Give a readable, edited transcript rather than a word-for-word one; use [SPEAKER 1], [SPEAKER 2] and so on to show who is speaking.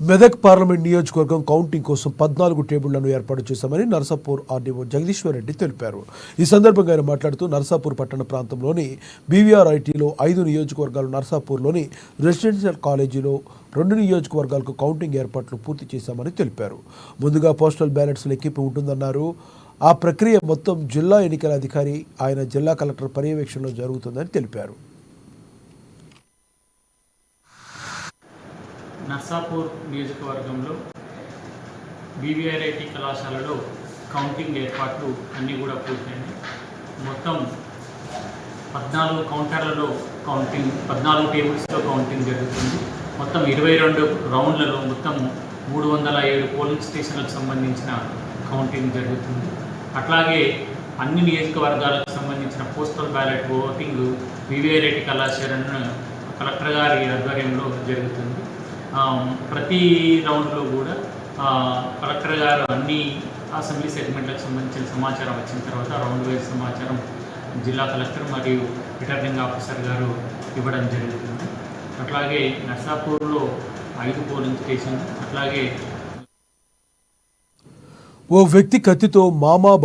[SPEAKER 1] Medak parliament నియోజకవర్గం counting కోసం 14 టేబుళ్లను ఏర్పాటు చేశామని నర్సాపూర్ ఆర్డీఓ జగదీశ్వర్ రెడ్డి తెలిపారు. ఈ సందర్భంగా ఆయన మాట్లాడుతూ నర్సాపూర్ పట్టణ ప్రాంతంలోని బీవీఆర్ఐటీలో 5 నియోజకవర్గాలు, నర్సాపూర్లోని రెసిడెన్షియల్ కాలేజీలో 2 నియోజకవర్గాలకు కౌంటింగ్ ఏర్పాట్లు పూర్తి చేశామని తెలిపారు. ముందుగా పోస్టల్ బ్యాలెట్స్ లెక్కింపు ఉంటుందన్నారు. ఆ ప్రక్రియ మొత్తం జిల్లా ఎన్నికల అధికారి ఆయన జిల్లా కలెక్టర్ పర్యవేక్షణలో జరుగుతుందని తెలిపారు.
[SPEAKER 2] నర్సాపూర్ నియోజకవర్గంలో బీవీఆర్ఐటీ కళాశాలలో కౌంటింగ్ ఏర్పాట్లు అన్నీ కూడా పూర్తయినాయి. మొత్తం 14 కౌంటర్లలో కౌంటింగ్, 14 టేబుల్స్లో కౌంటింగ్ జరుగుతుంది. మొత్తం 22 రౌండ్లలో మొత్తం 307 పోలింగ్ స్టేషన్లకు సంబంధించిన కౌంటింగ్ జరుగుతుంది. అట్లాగే అన్ని నియోజకవర్గాలకు సంబంధించిన పోస్టల్ బ్యాలెట్ ఓటింగ్ బీవీఆర్ఐటీ కళాశాలను కలెక్టర్ గారి ఆధ్వర్యంలో జరుగుతుంది. ప్రతి రౌండ్లో కూడా కలెక్టర్ గారు అన్ని అసెంబ్లీ సెగ్మెంట్లకు సంబంధించిన సమాచారం వచ్చిన తర్వాత రౌండ్ వైజ్ సమాచారం జిల్లా కలెక్టర్ మరియు రిటర్నింగ్ ఆఫీసర్ గారు ఇవ్వడం జరుగుతుంది. అట్లాగే నర్సాపూర్లో 5 పోలింగ్ స్టేషన్, అట్లాగే
[SPEAKER 1] ఓ వ్యక్తి కత్తితో మామా